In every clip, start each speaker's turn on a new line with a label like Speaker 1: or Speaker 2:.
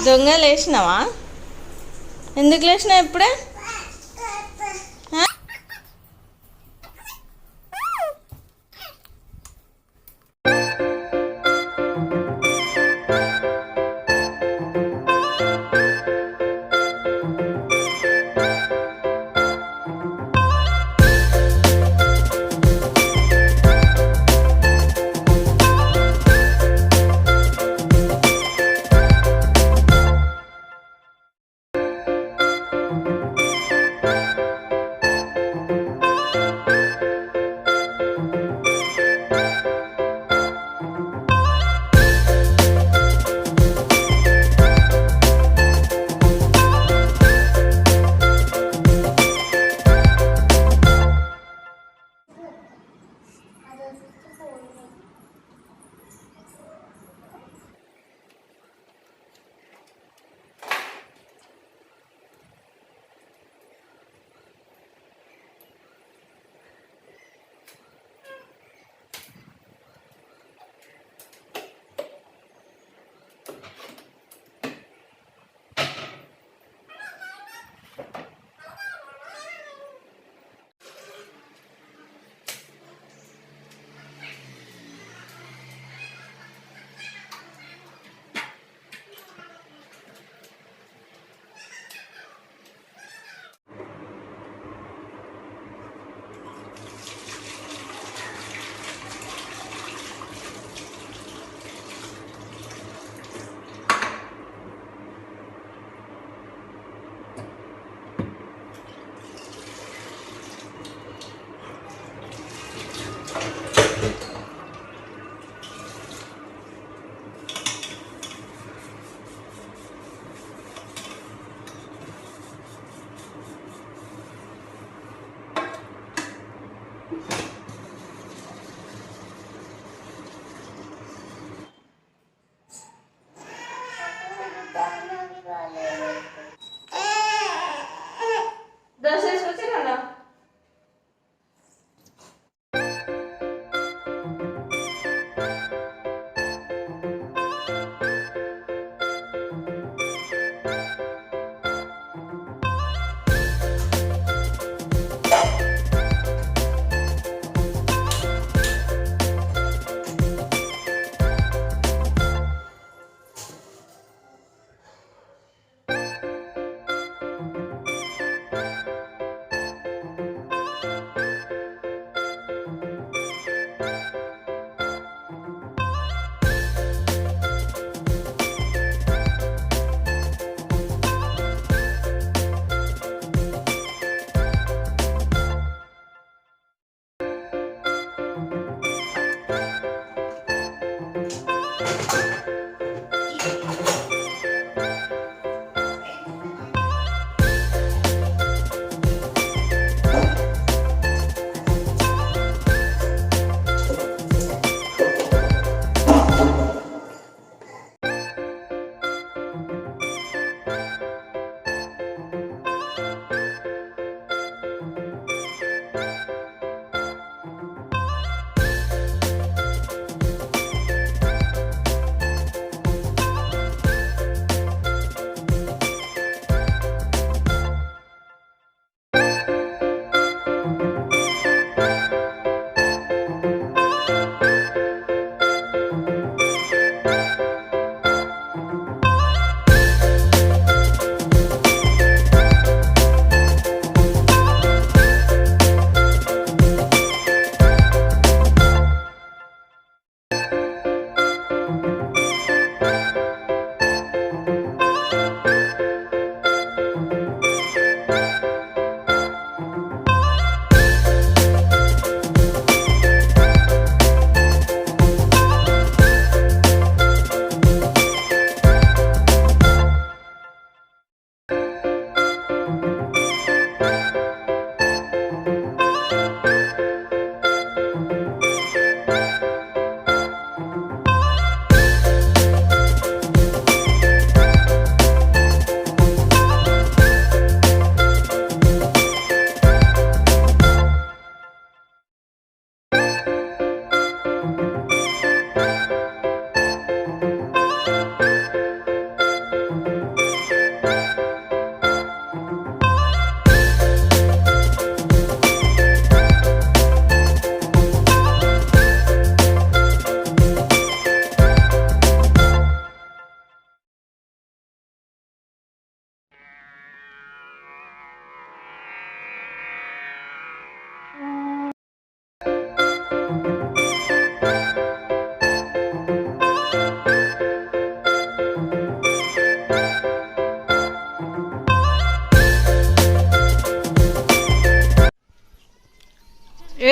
Speaker 1: దొంగ లేచినావా? ఎందుకు లేచినావు ఇప్పుడే?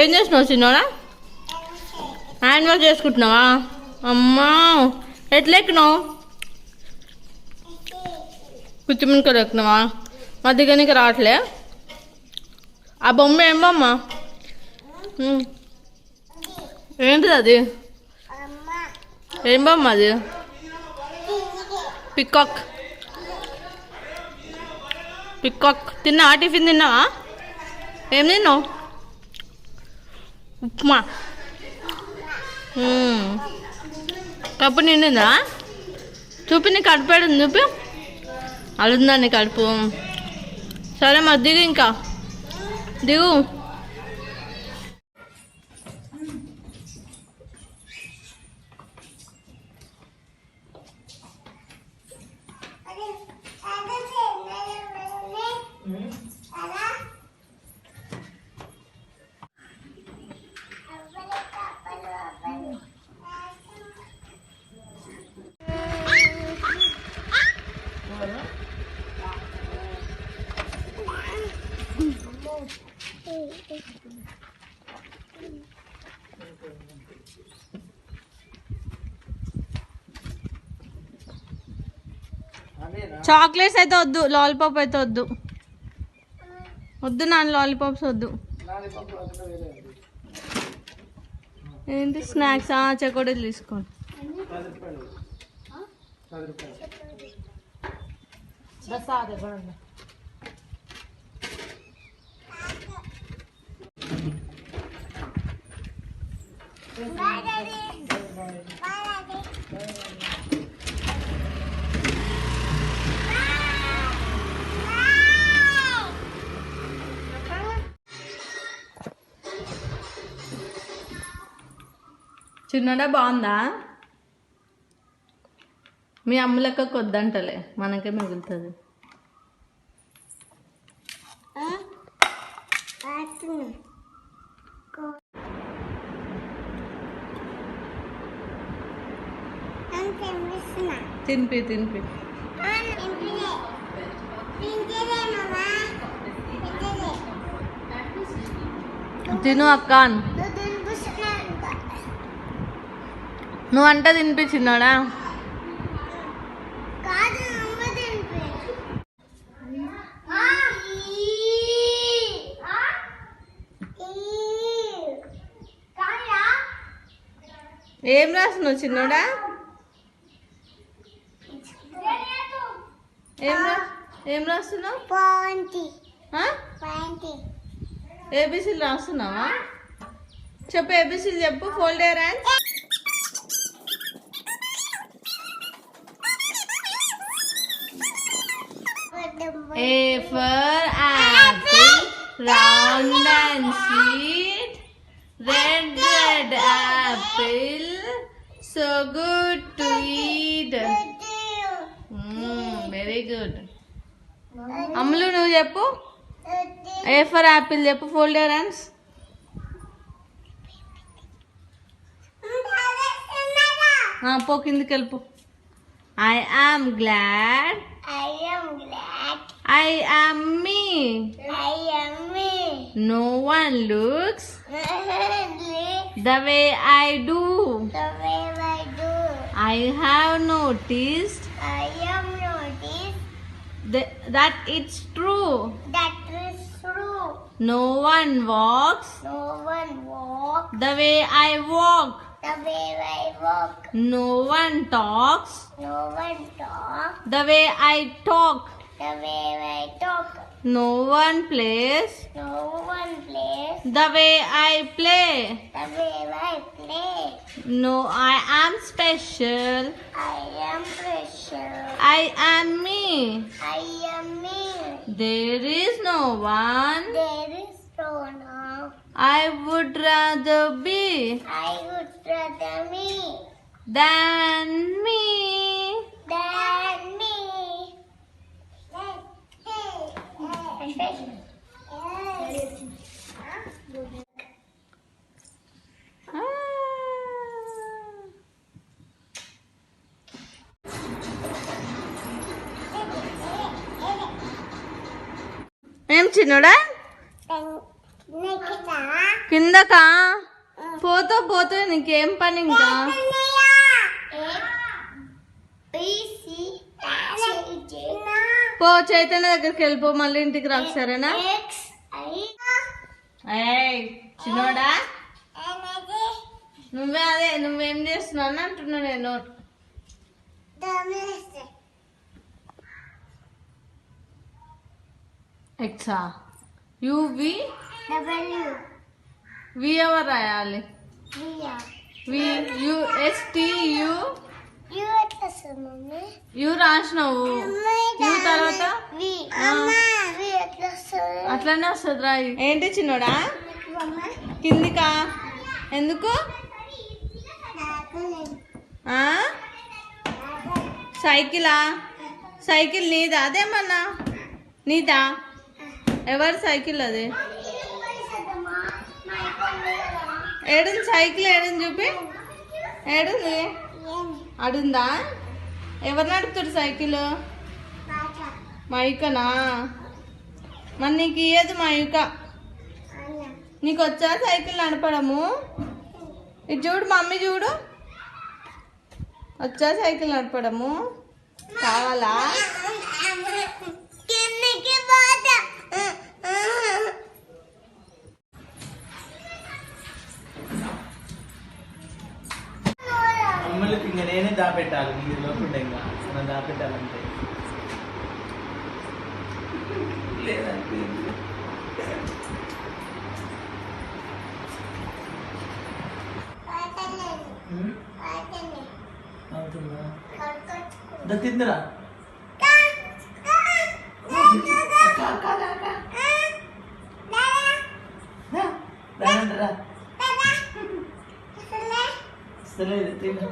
Speaker 1: ఏం చేస్తున్నావు చిన్నోడా? హ్యాండ్ వాష్ చేసుకుంటున్నావా? అమ్మా ఎట్లా ఎక్కినావు? కుచ్చిమినకలు ఎక్కినావా? మధ్యగానికి రావట్లే. ఆ బొమ్మ ఏం బొమ్మ? ఏంటిది అది? ఏం బొమ్మ అది? పికాక్. పికాక్ తిన్నావా? టిఫిన్ తిన్నావా? ఏం తిన్నావు? ఉప్మా. కడుపు నిండిందా? చూపి నీ కడుపు ఏడుంది చూపి. అలుందా నీ కడుపు? సరే మరి దిగు, ఇంకా దిగు. చాక్లెట్స్ అయితే వద్దు, లాలీపాప్ అయితే వద్దు. వద్దు నాన్న, లాలీపాప్స్ వద్దు. ఏంటి స్నాక్స్? చెకోడీలు తీసుకోండి. చిన్నడా బాగుందా? మీ అమ్మ లెక్క కొద్దంటలే, మనకే మిగులుతుంది. తినిపి తినిపి. తిను అక్క. నువ్వు అంట తినిపించినాడా? ఏం రాస్తున్నావు చిన్నోడా? ఏం రాస్తున్నావు? ఏబిసిలు రాస్తున్నావా? చెప్పు, ఏబిసిలు చెప్పు. Fold your hands. A for apple, round and sweet, red apple, so good to eat. Very good. అమ్ములు నువ్వు చెప్పు. A for apple చెప్పు. Fold your hands. పో కిందికి వెళ్ళిపో. I am glad. I am me. No one looks the way I do. I have noticed that it's true. No one walks the way I walk. No one talks the way I talk. No one plays the way I play. No, I am special. I am me. There is no one I would rather be than me. ఏం చిన్నోడా? కిందకా పోతే నీకేం పని ఇంకా పో చైతన్య దగ్గరికి వెళ్ళిపో మళ్ళీ ఇంటికి రాకు సరేనా ఏయ్ చిన్నోడా నువ్వేం చేస్తున్నావు అంటున్నా నేను ఎక్సా యువి వి ఎవరు రాయాలి యుఎస్టియు యు రాసినావు యు తర్వాత అట్లనే వస్తుంది రాయి ఏంటి చిన్నోడా కిందికా ఎందుకు సైకిల్ నీదా అదేమన్నా నీదా ఎవరు సైకిల్ అది ఏడుంది సైకిల్ ఏడుంది చూపి ఏడుంది అడుందా ఎవరు నడుపుతాడు సైకిల్ మైకనా మరి నీకు ఇయ్యదు మైక నీకు వచ్చా సైకిల్ నడపడము ఇది చూడు మమ్మీ చూడు వచ్చా సైకిల్ నడపడము కావాలా
Speaker 2: అమ్మలకి ఇంకా నేనే దాపెట్టాలి మీరు లోపల ఇంకా మనం దాపెట్టాలంటే లేదంటే అవుతుందా తిందిరా రా సరే తిన్నా